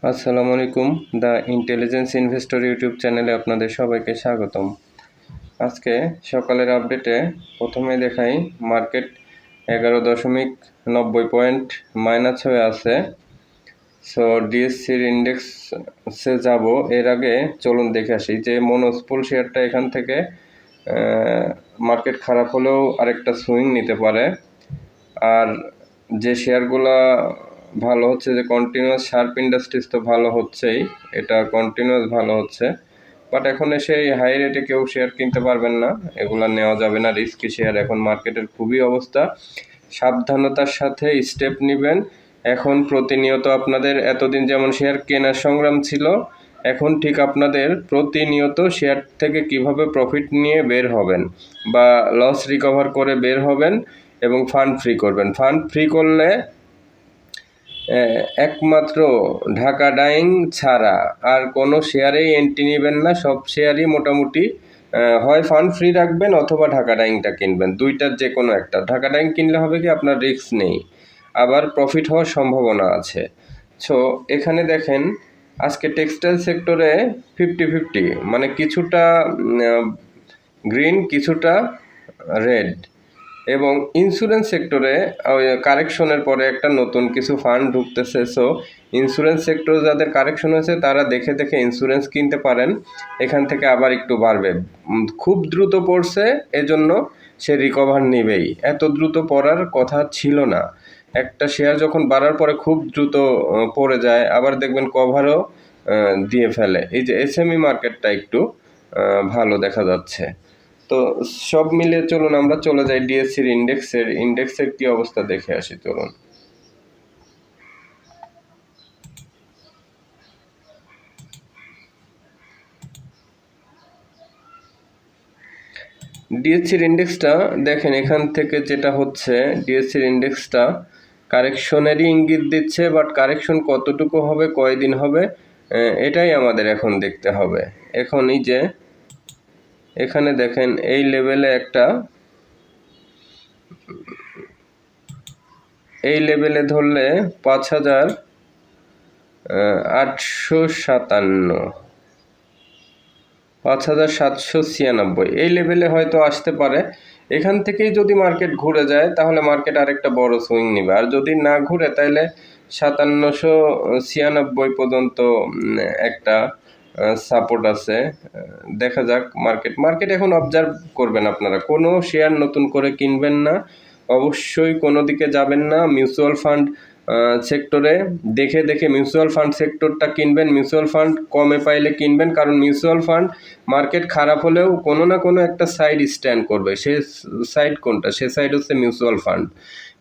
আসসালামু আলাইকুম। The intelligence investor YouTube চ্যানেলে আপনাদের সবাইকে স্বাগতম। আজকে সকালের আপডেটে প্রথমে দেখাই মার্কেট 11.90 পয়েন্ট মাইনাস হয়ে আছে। সো ডিএসসির ইন্ডেক্সে যাব, এর আগে চলুন দেখে আসি যে মনোস্পুল শেয়ারটা এখান থেকে মার্কেট খারাপ হলেও আরেকটা সুইং নিতে পারে। আর যে শেয়ারগুলা ভালো হচ্ছে, যে কন্টিনিউয়াস শার্প ইন্ডাস্ট্রিজ তো ভালো হচ্ছেই, এটা কন্টিনিউয়াস ভালো হচ্ছে, বাট এখন এসে হাই রেটে কেউ শেয়ার কিনতে পারবেন না, এগুলা নেওয়া যাবে না, রিস্কি শেয়ার। এখন মার্কেটের খুবই অবস্থা, সাবধানতার সাথে স্টেপ নেবেন। এখন প্রতিনিয়ত আপনাদের এতদিন যেমন শেয়ার কেনার সংগ্রাম ছিল, এখন ঠিক আপনাদের প্রতিনিয়ত শেয়ার থেকে কিভাবে প্রফিট নিয়ে বের হবেন বা লস রিকভার করে বের হবেন এবং ফান্ড ফ্রি করবেন। ফান্ড ফ্রি করলে একমাত্র ঢাকা ডাইং ছাড়া আর কোনো শেয়ারেই এন্ট্রি নেবেন না। সব শেয়ারই মোটামুটি হয় ফান্ড ফ্রি রাখবেন অথবা ঢাকা ডাইংটা কিনবেন, দুইটার যে কোনো একটা। ঢাকা ডাইং কিনলে হবে কি, আপনার রিস্ক নেই, আবার প্রফিট হওয়ার সম্ভাবনা আছে। সো এখানে দেখেন আজকে টেক্সটাইল সেক্টরে 50-50, মানে কিছুটা গ্রিন কিছুটা রেড। এবং ইন্স্যুরেন্স সেক্টরে কারেকশনের পরে একটা নতুন কিছু ফান্ড ঢুকতেছে। সো ইন্স্যুরেন্স সেক্টরে যাদের কারেকশন হয়েছে তারা দেখে দেখে ইন্স্যুরেন্স কিনতে পারেন, এখান থেকে আবার একটু বাড়বে। খুব দ্রুত পড়ছে, এজন্য সে রিকভার নেবেই, এত দ্রুত পড়ার কথা ছিল না। একটা শেয়ার যখন বাড়ার পরে খুব দ্রুত পড়ে যায়, আবার দেখবেন কভারও দিয়ে ফেলে। এই যে এসএমই মার্কেটটা একটু ভালো দেখা যাচ্ছে। তো সব মিলিয়ে চলুন আমরা চলে যাই ডিএসসির ইন্ডেক্সের কি অবস্থা দেখে আসি। চলুন ডিএসসির ইন্ডেক্সটা দেখেন, এখান থেকে যেটা হচ্ছে ডিএসসির ইন্ডেক্সটা কারেকশনেরই ইঙ্গিত দিচ্ছে, বাট কারেকশন কতটুকু হবে, কয়দিন হবে, এটাই আমাদের এখন দেখতে হবে। এখন এই যে এখানে দেখেন এই লেভেলে এই লেভেলে ধরলে 5,796, এই লেভেলে হয়তো আসতে পারে। এখান থেকেই যদি মার্কেট ঘুরে যায় তাহলে মার্কেট আরেকটা বড় সুইং নেবে, আর যদি না ঘুরে তাহলে 5,796 পর্যন্ত একটা সাপোর্ট আছে। দেখা যাক। মার্কেট এখন অবজার্ভ করবেন আপনারা, কোনো শেয়ার নতুন করে কিনবেন না, অবশ্যই কোনো দিকে যাবেন না। মিউচুয়াল ফান্ড সেক্টরে দেখে দেখে মিউচুয়াল ফান্ড সেক্টরটা কিনবেন, মিউচুয়াল ফান্ড কমে পাইলে কিনবেন, কারণ মিউচুয়াল ফান্ড মার্কেট খারাপ হলেও কোনো না কোনো একটা সাইড স্ট্যান্ড করবে। সে সাইড কোনটা? সে সাইড হচ্ছে মিউচুয়াল ফান্ড।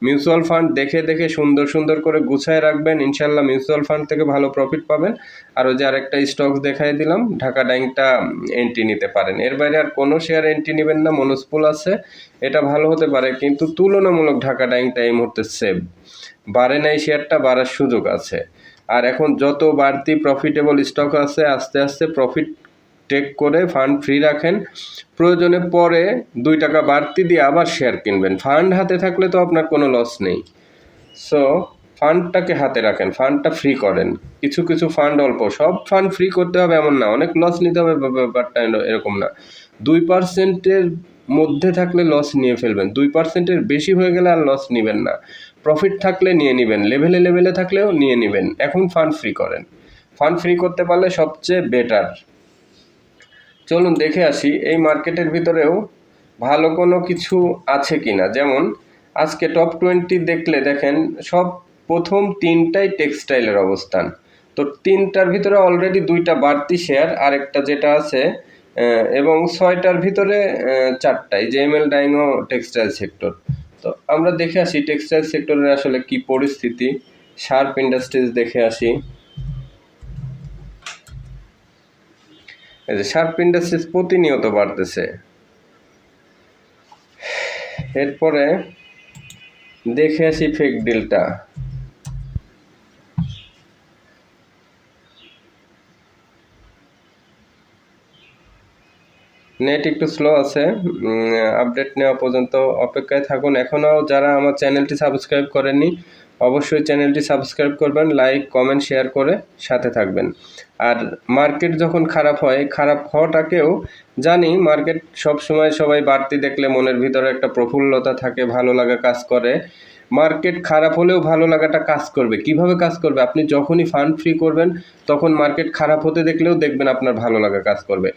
মিউচুয়াল ফান্ড দেখে দেখে সুন্দর সুন্দর করে গুছায় রাখবেন, ইনশাল্লাহ মিউচুয়াল ফান্ড থেকে ভালো প্রফিট পাবেন। আর ওই যে আরেকটা স্টকস দেখাই দিলাম, ঢাকা ডাইংটা এন্ট্রি নিতে পারেন। এর বাইরে আর কোনো শেয়ার এন্ট্রি নেবেন না। মনোস্পুল আছে, এটা ভালো হতে পারে, কিন্তু তুলনামূলক ঢাকা ডাইংটা এই মুহূর্তে সেভ। বাড়ে নাই শেয়ারটা, বাড়ার সুযোগ আছে। আর এখন যত বাড়তি প্রফিটেবল স্টক আছে, আস্তে আস্তে প্রফিট টেক করে ফান্ড ফ্রি রাখেন। প্রয়োজনে পরে 2 টাকা বাড়তি দিয়ে আবার শেয়ার কিনবেন। ফান্ড হাতে থাকলে তো আপনার কোনো লস নেই। সো ফান্ডটাকে হাতে রাখেন, ফান্ডটা ফ্রি করেন। কিছু কিছু ফান্ড, অল্প, সব ফান্ড ফ্রি করতে হবে এমন না, অনেক লস নিতে হবে ব্যাপারটা এরকম না। 2%-এর মধ্যে থাকলে লস নিয়ে ফেলবেন, 2%-এর বেশি হয়ে গেলে আর লস নেবেন না। প্রফিট থাকলে নিয়ে নেবেন, লেভেলে লেভেলে থাকলেও নিয়ে নেবেন। এখন ফান্ড ফ্রি করেন, ফান্ড ফ্রি করতে পারলে সবচেয়ে বেটার। চলুন দেখে আসি এই মার্কেটের ভিতরেও ভালো কোনো কিছু আছে কিনা। যেমন আজকে টপ 20 দেখলে দেখেন সব প্রথম 3টাই টেক্সটাইলের অবস্থান। তো 3টার ভিতরে অলরেডি 2টা বাড়তি শেয়ার, আরেকটা যেটা আছে, এবং 6টার ভিতরে 4টাই জেএমএল ডাইংও টেক্সটাইল সেক্টর। তো আমরা দেখে আসি টেক্সটাইল সেক্টরের আসলে কি পরিস্থিতি। শার্প ইন্ডাস্ট্রিজ দেখে আসি। এই যে শার্প ইন্ডাস্ট্রিজ প্রতিনিয়ত বাড়তেছে। এরপরে দেখে আসি ফেক ডিলটা। নেট একটু স্লো আছে, আপডেট নেওয়া পর্যন্ত অপেক্ষায় থাকুন। এখনও যারা আমার চ্যানেলটি সাবস্ক্রাইব করেননি অবশ্যই চ্যানেলটি সাবস্ক্রাইব করবেন, লাইক কমেন্ট শেয়ার করে সাথে থাকবেন। আর মার্কেট যখন খারাপ হয়, খারাপ হওয়াটাকেও জানি, মার্কেট সবসময় সবাই বাড়তি দেখলে মনের ভিতরে একটা প্রফুল্লতা থাকে, ভালো লাগা কাজ করে। মার্কেট খারাপ হলেও ভালো লাগাটা কাজ করবে। কিভাবে কাজ করবে? আপনি যখনই ফান্ড ফ্রি করবেন তখন মার্কেট খারাপ হতে দেখলেও দেখবেন আপনার ভালো লাগা কাজ করবে।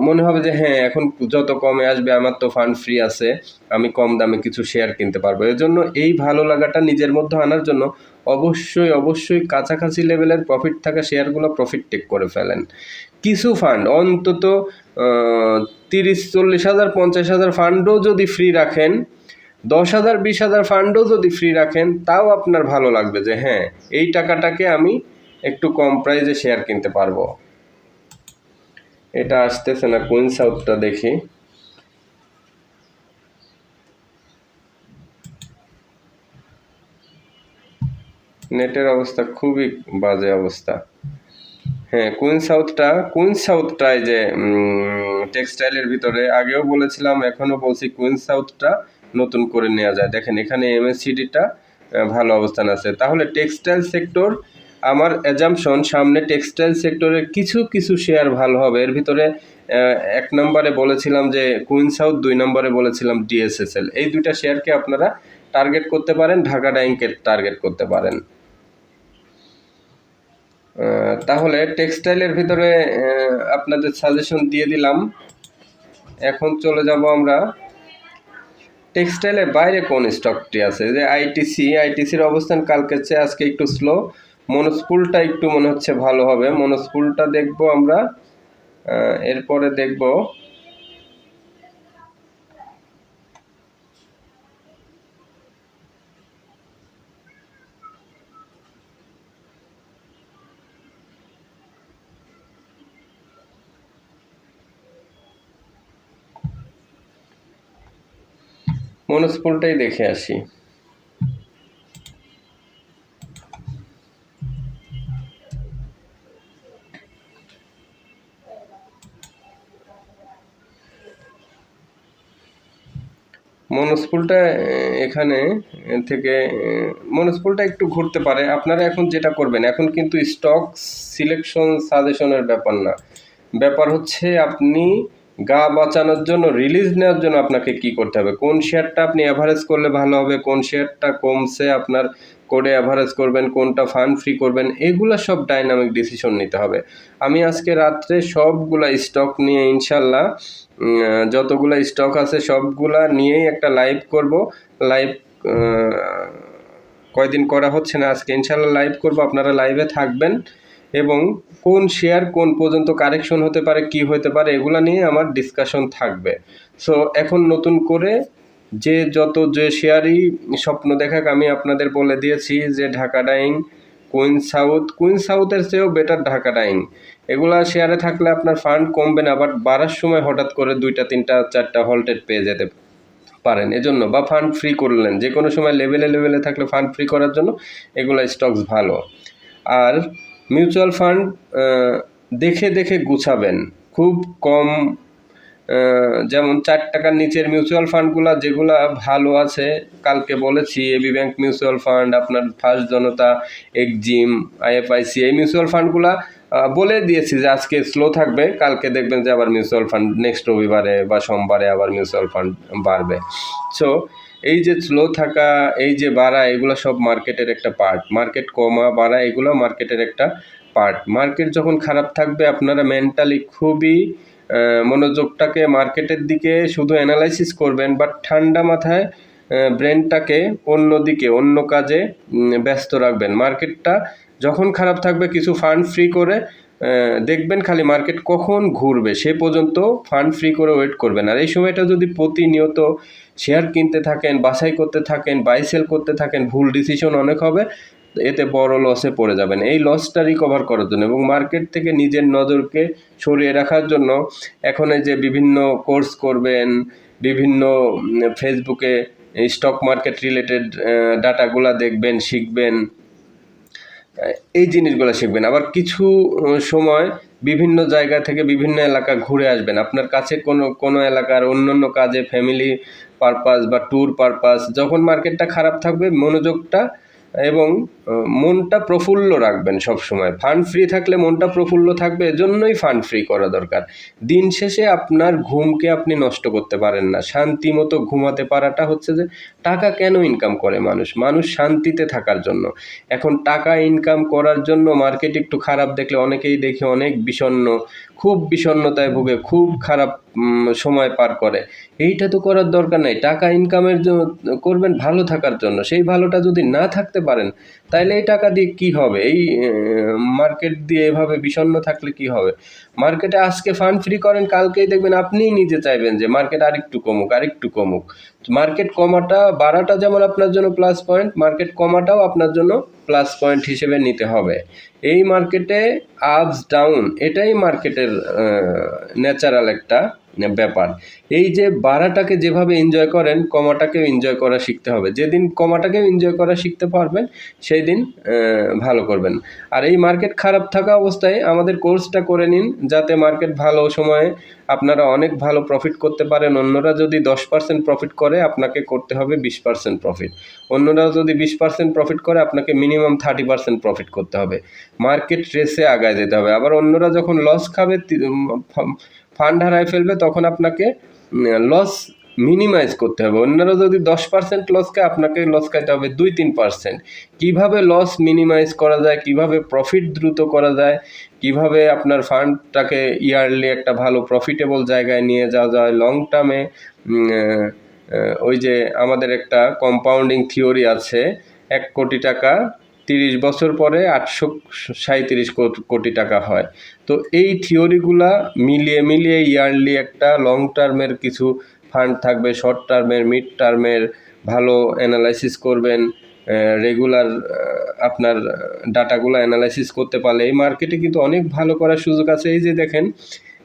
মনে হবে যে হ্যাঁ, এখন যত কমে আসবে আমার তো ফান্ড ফ্রি আছে, আমি কম দামে কিছু শেয়ার কিনতে পারবো। এজন্য এই ভালো লাগাটা নিজের মধ্যে আনার জন্য অবশ্যই কাছাকাছি লেভেলের প্রফিট থাকা শেয়ারগুলো প্রফিট টেক করে ফেলেন। কিছু ফান্ড অন্তত 30-40 হাজার 50,000 ফান্ডও যদি ফ্রি রাখেন, 10,000 20,000 ফান্ডও যদি ফ্রি রাখেন, তাও আপনার ভালো লাগবে যে হ্যাঁ, এই টাকাটাকে আমি একটু কম প্রাইসে শেয়ার কিনতে পারবো। এটা আসতেছে না, কুইন সাউথটা দেখি। নেটের অবস্থা খুবই বাজে অবস্থা। হ্যাঁ, কুইন সাউথটাই যে টেক্সটাইলের ভিতরে আগেও বলেছিলাম, এখনও বলছি, কুইন সাউথটা নতুন করে নেওয়া যায়। দেখেন এখানে এমএসসিডিটা ভালো অবস্থান আছে। তাহলে টেক্সটাইল সেক্টর, আমার অ্যাজাম্পশন সামনে টেক্সটাইল সেক্টরের কিছু শেয়ার ভালো হবে। এর ভিতরে 1 নম্বরে বলেছিলাম যে কুইন সাউথ, 2 নম্বরে বলেছিলাম ডিএসএসএল। এই দুইটা শেয়ারকে আপনারা টার্গেট করতে পারেন, ঢাকা ডাইংকে টার্গেট করতে পারেন। তাহলে টেক্সটাইলের ভিতরে আপনাদের সাজেশন দিয়ে দিলাম। এখন চলে যাব আমরা টেক্সটাইলের বাইরে কোন স্টকটি আছে। যে আইটিসির অবস্থান কালকের চেয়ে আজকে একটু স্লো। মনোস্পুলটা একটু মনে হচ্ছে ভালো হবে, মনোস্পুলটা দেখব আমরা। এরপরে দেখব মনোস্পুলটাই দেখে আসি। মনোস্পুলটা এখানে থেকে মনোস্পুলটা একটু ঘুরতে পারে। আপনারা এখন যেটা করবেন, এখন কিন্তু স্টক সিলেকশন সাজেশনের ব্যাপার না, ব্যাপার হচ্ছে আপনি গা বাঁচানোর জন্য, রিলিজ নেওয়ার জন্য আপনাকে কি করতে হবে, কোন শেয়ারটা আপনি অ্যাভারেজ করলে ভালো হবে, কোন শেয়ারটা কমছে আপনার করে অ্যাভারেজ করবেন, কোনটা ফান্ড ফ্রি করবেন, এগুলো সব ডাইনামিক ডিসিশন নিতে হবে। আমি আজকে রাত্রে সবগুলা স্টক নিয়ে ইনশাল্লাহ, যতগুলা স্টক আছে সবগুলা নিয়েই একটা লাইভ করব। লাইভ কয়দিন করা হচ্ছে না, আজকে ইনশাল্লাহ লাইভ করব, আপনারা লাইভে থাকবেন। এবং কোন শেয়ার কোন পর্যন্ত কারেকশন হতে পারে, কি হতে পারে, এগুলা নিয়ে আমার ডিসকাশন থাকবে। সো এখন নতুন করে যে শেয়ারই স্বপ্ন দেখাক, আমি আপনাদের বলে দিয়েছি যে ঢাকা ডাইং, কুইন সাউথের চেয়েও বেটার ঢাকা ডাইং। এগুলা শেয়ারে থাকলে আপনার ফান্ড কমবে না, বাট বাড়ার সময় হঠাৎ করে 2টা 3টা 4টা হল্টেড পেয়ে যেতে পারেন। এজন্য বা ফান্ড ফ্রি করলেন, যে কোনো সময় লেভেলে থাকলে ফান্ড ফ্রি করার জন্য এগুলো স্টকস ভালো। আর মিউচুয়াল ফান্ড দেখে গুছাবেন, খুব কম, যেমন 4 টাকার নিচের মিউচুয়াল ফান্ডগুলো যেগুলো ভালো আছে, কালকে বলেছি এবি ব্যাংক মিউচুয়াল ফান্ড, আপনার ফার্স্ট জনতা, এক্সিম, আইএফআইসি, এই মিউচুয়াল ফান্ডগুলো বলে দিয়েছি যে আজকে স্লো থাকবে, কালকে দেখবেন যে আবার মিউচুয়াল ফান্ড নেক্সট রবিবারে বা সোমবারে আবার মিউচুয়াল ফান্ড বাড়বে। সো এই যে স্লো থাকা, এই যে বাড়া, এগুলো সব মার্কেটের একটা পার্ট। মার্কেট কমা বাড়া এগুলো মার্কেটের একটা পার্ট। মার্কেট যখন খারাপ থাকবে আপনারা মেন্টালি খুবই মনোযোগটাকে মার্কেটের দিকে শুধু অ্যানালাইসিস করবেন, বাট ঠান্ডা মাথায় ব্রেনটাকে অন্য কাজে ব্যস্ত রাখবেন। মার্কেটটা যখন খারাপ থাকবে কিছু ফান্ড ফ্রি করে দেখবেন খালি মার্কেট কখন ঘুরবে সে পর্যন্ত ফান্ড ফ্রি করে ওয়েট করবেন। আর এই সময়টা যদি প্রতিনিয়ত শেয়ার কিনতে থাকেন, বাছাই করতে থাকেন, বাই সেল করতে থাকেন, ভুল ডিসিশন অনেক হবে, এতে বড় লসে পড়ে যাবেন। এই লসটা রিকভার করার জন্য এবং মার্কেট থেকে নিজের নজরকে সরিয়ে রাখার জন্য এখন এই যে বিভিন্ন কোর্স করবেন, বিভিন্ন ফেসবুকে স্টক মার্কেট রিলেটেড ডাটাগুলা দেখবেন, শিখবেন, এই জিনিসগুলো শিখবেন। আবার কিছু সময় বিভিন্ন জায়গা থেকে বিভিন্ন এলাকা ঘুরে আসবেন, আপনার কাছে কোনো এলাকার অন্য কাজে, ফ্যামিলি পারপাস বা ট্যুর পারপাস, যখন মার্কেটটা খারাপ থাকবে মনোযোগটা এবং মনটা প্রফুল্ল রাখবেন সব সময়। ফান্ড ফ্রি থাকলে মনটা প্রফুল্ল থাকবে, এজন্যই ফান্ড ফ্রি করা দরকার। দিন শেষে আপনার ঘুমকে আপনি নষ্ট করতে পারেন না। শান্তি মতো ঘুমাতে পারাটা হচ্ছে যে, টাকা কেন ইনকাম করে মানুষ শান্তিতে থাকার জন্য। এখন টাকা ইনকাম করার জন্য মার্কেট একটু খারাপ দেখলে অনেকেই দেখে অনেক বিষণ্ণ, খুব বিষণ্ণতায় ভোগে, খুব খারাপ সময় পার করে। এইটা তো করার দরকার নাই। টাকা ইনকামের করবেন ভালো থাকার জন্য। সেই ভালোটা যদি না থাকতে পারেন, তাইলে এই টাকা দিয়ে কি হবে? এই মার্কেট দিয়ে এভাবে বিষণ্ণ থাকলে কি হবে? মার্কেটে আজকে ফান্ড ফ্রি করেন, কালকেই দেখবেন আপনিই নিজে চাইবেন যে মার্কেট আরেকটু কমুক। মার্কেট বাড়াটা যেমন আপনার জন্য প্লাস পয়েন্ট, মার্কেট কমাটাও আপনার জন্য প্লাস পয়েন্ট হিসেবে নিতে হবে। এই মার্কেটে আপস ডাউন, এটাই মার্কেটের ন্যাচারাল একটা ব্যাপার। এই যে বাড়াটাকে যেভাবে এনজয় করেন, কমাটাকেও এনজয় করা শিখতে হবে। যেদিন কমাটাকেও এনজয় করা শিখতে পারবেন, সেই দিন ভালো করবেন। আর এই মার্কেট খারাপ থাকা অবস্থায় আমাদের কোর্সটা করে নিন, যাতে মার্কেট ভালো সময়ে আপনারা অনেক ভালো প্রফিট করতে পারেন। অন্যরা যদি 10% প্রফিট করে, আপনাকে করতে হবে 20% প্রফিট। অন্যরা যদি 20% প্রফিট করে, আপনাকে মিনিমাম 30% প্রফিট করতে হবে। মার্কেট রেসে আগায় যেতে হবে। আবার অন্যরা যখন লস খাবে, ফান্ড হারায় ফেলবে, তখন আপনাকে লস মিনিমাইজ করতে হবে। অন্যরা যদি 10% লস খায়, আপনাকে লস খাইতে হবে 2-3%। কীভাবে লস মিনিমাইজ করা যায়, কিভাবে প্রফিট দ্রুত করা যায়, কিভাবে আপনার ফান্ডটাকে ইয়ারলি একটা ভালো প্রফিটেবল জায়গায় নিয়ে যাওয়া যায় লং টার্মে। ওই যে আমাদের একটা কম্পাউন্ডিং থিওরি আছে, 1 কোটি টাকা 30 বছর পরে 837 কোটি টাকা হয়। তো এই থিওরিগুলা মিলিয়ে ইয়ারলি একটা লং টার্মের কিছু ফান্ড থাকবে, শর্ট টার্মের, মিড টার্মের ভালো অ্যানালাইসিস করবেন। রেগুলার আপনার ডাটাগুলো অ্যানালাইসিস করতে পারলে এই মার্কেটে কিন্তু অনেক ভালো করার সুযোগ আছে। এই যে দেখেন,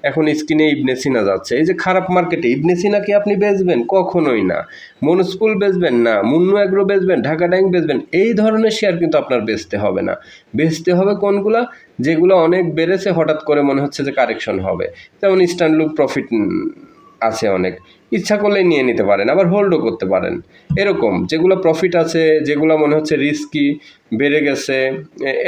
এখন স্ক্রিনে ইবনে সিনা যাচ্ছে। এই যে খারাপ মার্কেটে ইবনে সিনা কি আপনি বেচবেন? কখনোই না। মনস্কুল বেচবেন না, মুন্নু অ্যাগ্রো বেচবেন, ঢাকা ডাইং বেচবেন, এই ধরনের শেয়ার কিন্তু আপনার বেচতে হবে না। বেচতে হবে কোনগুলা? যেগুলো অনেক বেড়েছে, হঠাৎ করে মনে হচ্ছে যে কারেকশন হবে। যেমন ইস্টার্নলুক প্রফিট আছে অনেক, ইচ্ছা করলে নিয়ে নিতে পারেন, আবার হোল্ডও করতে পারেন। এরকম যেগুলো প্রফিট আছে, যেগুলো মনে হচ্ছে রিস্কি, বেড়ে গেছে,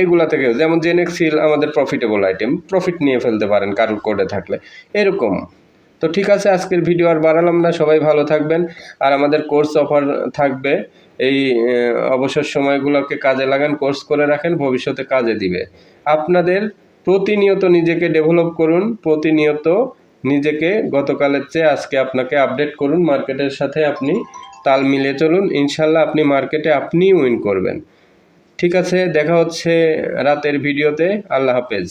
এগুলা থেকে, যেমন জেনেক্সিল আমাদের প্রফিটেবল আইটেম, প্রফিট নিয়ে ফেলতে পারেন কারোর কোডে থাকলে, এরকম। তো ঠিক আছে, আজকের ভিডিও আর বাড়ালাম না। সবাই ভালো থাকবেন। আর আমাদের কোর্স অফার থাকবে। এই অবসর সময়গুলোকে কাজে লাগান, কোর্স করে রাখেন, ভবিষ্যতে কাজে দিবে। আপনাদের প্রতিনিয়ত নিজেকে ডেভেলপ করুন, প্রতিনিয়ত নিজেকে গতকালের চেয়ে আজকে আপনাকে আপডেট করুন, মার্কেটের সাথে আপনি তাল মিলিয়ে চলুন। ইনশাল্লাহ আপনি মার্কেটে আপনিই উইন করবেন। ঠিক আছে, দেখা হচ্ছে রাতের ভিডিওতে। আল্লাহ হাফেজ।